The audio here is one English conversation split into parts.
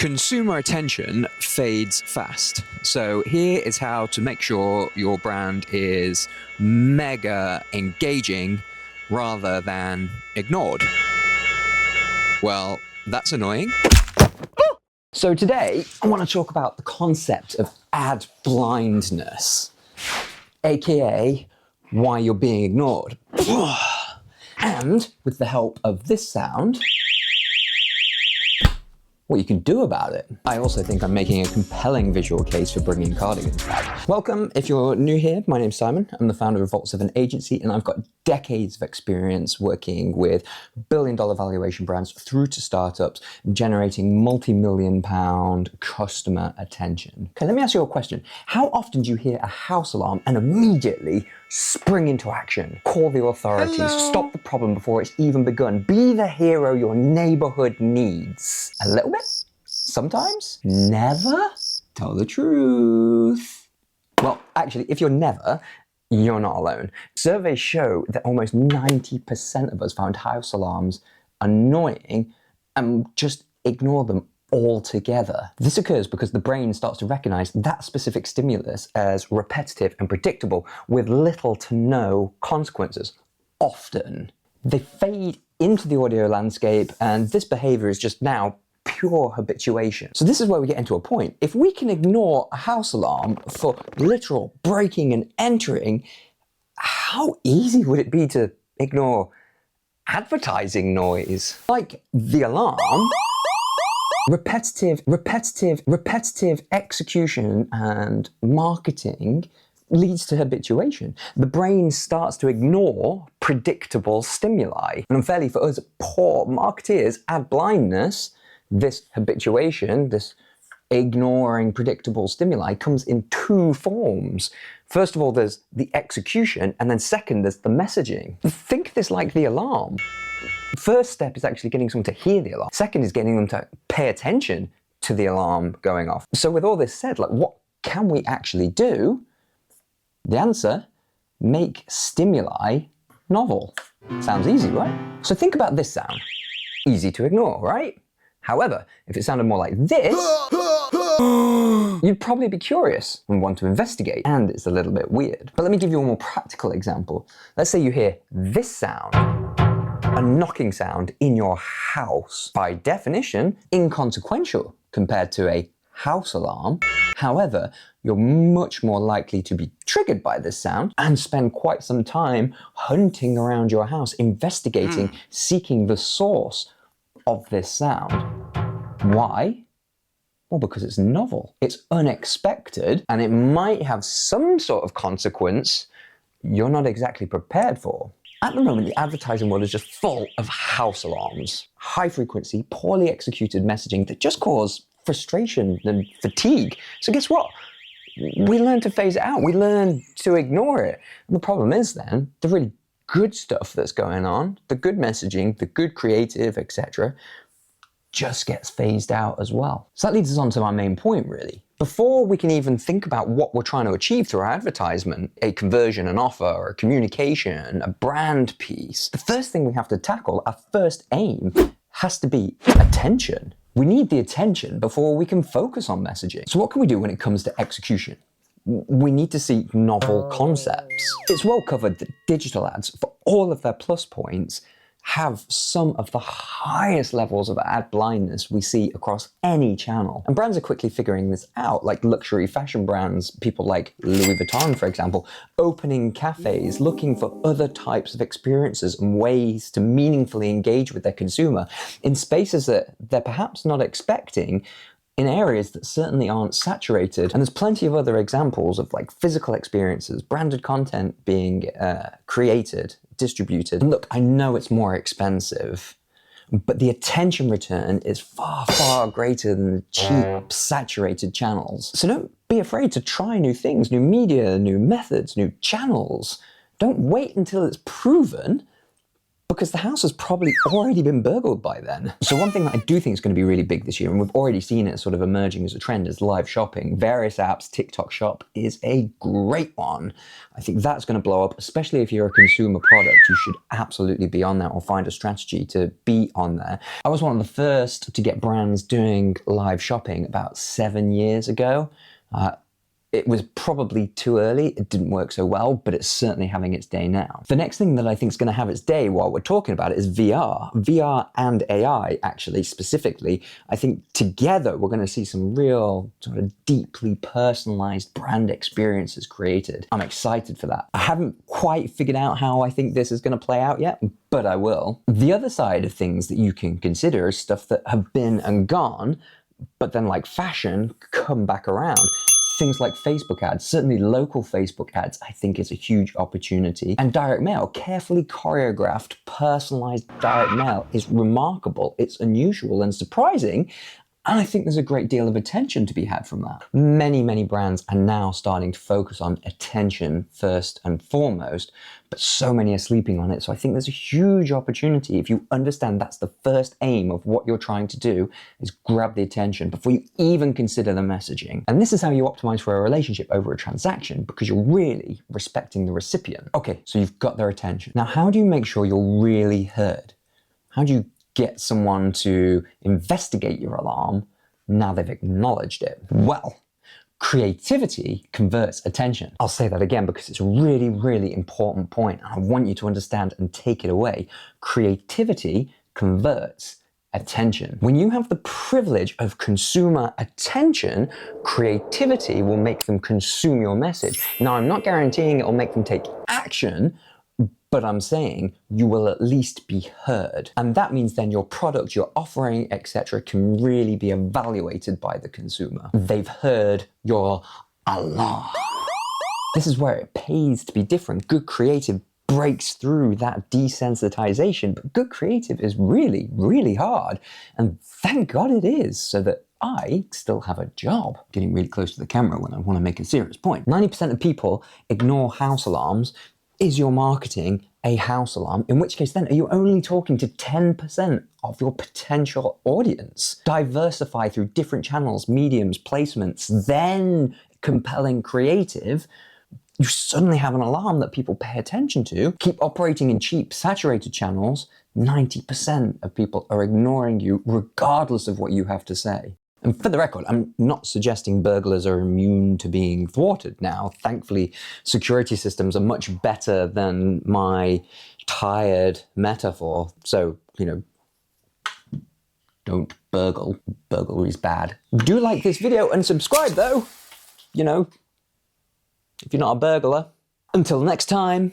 Consumer attention fades fast. So here is how to make sure your brand is mega engaging rather than ignored. Well, that's annoying. So today I want to talk about the concept of ad blindness, aka why you're being ignored. And with the help of this sound, what you can do about it. I also think I'm making a compelling visual case for bringing cardigans back. Welcome, if you're new here, my name's Simon. I'm the founder of Vault 7 Agency, and I've got decades of experience working with billion-dollar valuation brands through to startups, generating multi-million-pound customer attention. Okay, let me ask you a question. How often do you hear a house alarm and immediately spring into action? Call the authorities, stop the problem before it's even begun. Be the hero your neighborhood needs. A little bit? Sometimes? Never? Tell the truth. Well, actually, if you're never, you're not alone. Surveys show that almost 90% of us found house alarms annoying and just ignore them altogether. This occurs because the brain starts to recognize that specific stimulus as repetitive and predictable with little to no consequences. Often. They fade into the audio landscape, and this behavior is just now pure habituation. So this is where we get into a point. If we can ignore a house alarm for literal breaking and entering, how easy would it be to ignore advertising noise? Like the alarm, repetitive execution and marketing leads to habituation. The brain starts to ignore predictable stimuli. And unfairly for us poor marketeers, ad blindness, this habituation, this ignoring predictable stimuli comes in two forms. First of all, there's the execution, and then second, there's the messaging. Think of this like the alarm. First step is actually getting someone to hear the alarm. Second is getting them to pay attention to the alarm going off. So with all this said, like, what can we actually do? The answer, make stimuli novel. Sounds easy, right? So think about this sound. Easy to ignore, right? However, if it sounded more like this, you'd probably be curious and want to investigate, and it's a little bit weird. But let me give you a more practical example. Let's say you hear this sound, a knocking sound in your house. By definition, inconsequential compared to a house alarm. However, you're much more likely to be triggered by this sound and spend quite some time hunting around your house, investigating, seeking the source of this sound. Why? Well, because it's novel, it's unexpected, and it might have some sort of consequence you're not exactly prepared for. At the moment, the advertising world is just full of house alarms. High frequency, poorly executed messaging that just cause frustration and fatigue. So guess what? We learn to phase it out. We learn to ignore it. And the problem is then, the really good stuff that's going on, the good messaging, the good creative, etc., just gets phased out as well. So that leads us on to our main point, really. Before we can even think about what we're trying to achieve through our advertisement, a conversion, an offer, or a communication, a brand piece, the first thing we have to tackle, our first aim, has to be attention. We need the attention before we can focus on messaging. So what can we do when it comes to execution? We need to seek novel concepts. It's well covered that digital ads, for all of their plus points, have some of the highest levels of ad blindness we see across any channel. And brands are quickly figuring this out, like luxury fashion brands, people like Louis Vuitton, for example, opening cafes, looking for other types of experiences and ways to meaningfully engage with their consumer in spaces that they're perhaps not expecting, in areas that certainly aren't saturated. And there's plenty of other examples of like physical experiences, branded content being created, distributed. And look, I know it's more expensive, but the attention return is far, far greater than the cheap, saturated channels. So don't be afraid to try new things, new media, new methods, new channels. Don't wait until it's proven because the house has probably already been burgled by then. So one thing that I do think is going to be really big this year, and we've already seen it sort of emerging as a trend, is live shopping. Various apps, TikTok Shop is a great one. I think that's going to blow up, especially if you're a consumer product. You should absolutely be on that or find a strategy to be on there. I was one of the first to get brands doing live shopping about 7 years ago. It was probably too early, it didn't work so well, but it's certainly having its day now. The next thing that I think is going to have its day while we're talking about it is VR. VR and AI, actually, specifically. I think together we're going to see some real sort of deeply personalized brand experiences created. I'm excited for that. I haven't quite figured out how I think this is going to play out yet, but I will. The other side of things that you can consider is stuff that have been and gone, but then like fashion, come back around. Things like Facebook ads, certainly local Facebook ads, I think is a huge opportunity. And direct mail, carefully choreographed, personalized direct mail is remarkable. It's unusual and surprising. And I think there's a great deal of attention to be had from that. Many, many brands are now starting to focus on attention first and foremost, but so many are sleeping on it. So I think there's a huge opportunity if you understand that's the first aim of what you're trying to do, is grab the attention before you even consider the messaging. And this is how you optimize for a relationship over a transaction, because you're really respecting the recipient. Okay, so you've got their attention. Now, how do you make sure you're really heard? How do you get someone to investigate your alarm now they've acknowledged it? Well, creativity converts attention. I'll say that again because it's a really, really important point, and I want you to understand and take it away. Creativity converts attention. When you have the privilege of consumer attention, creativity will make them consume your message. Now, I'm not guaranteeing it will make them take action, but I'm saying you will at least be heard. And that means then your product, your offering, etc., can really be evaluated by the consumer. They've heard your alarm. This is where it pays to be different. Good creative breaks through that desensitization, but good creative is really, really hard. And thank God it is, so that I still have a job. Getting really close to the camera when I want to make a serious point. 90% of people ignore house alarms. Is your marketing a house alarm? In which case then, are you only talking to 10% of your potential audience? Diversify through different channels, mediums, placements, then compelling creative. You suddenly have an alarm that people pay attention to. Keep operating in cheap, saturated channels. 90% of people are ignoring you regardless of what you have to say. And for the record, I'm not suggesting burglars are immune to being thwarted now. Thankfully, security systems are much better than my tired metaphor. So, don't burgle. Burglary's bad. Do like this video and subscribe though. If you're not a burglar. Until next time,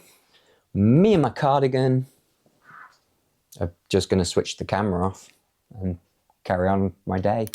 me and my cardigan are just going to switch the camera off and carry on my day.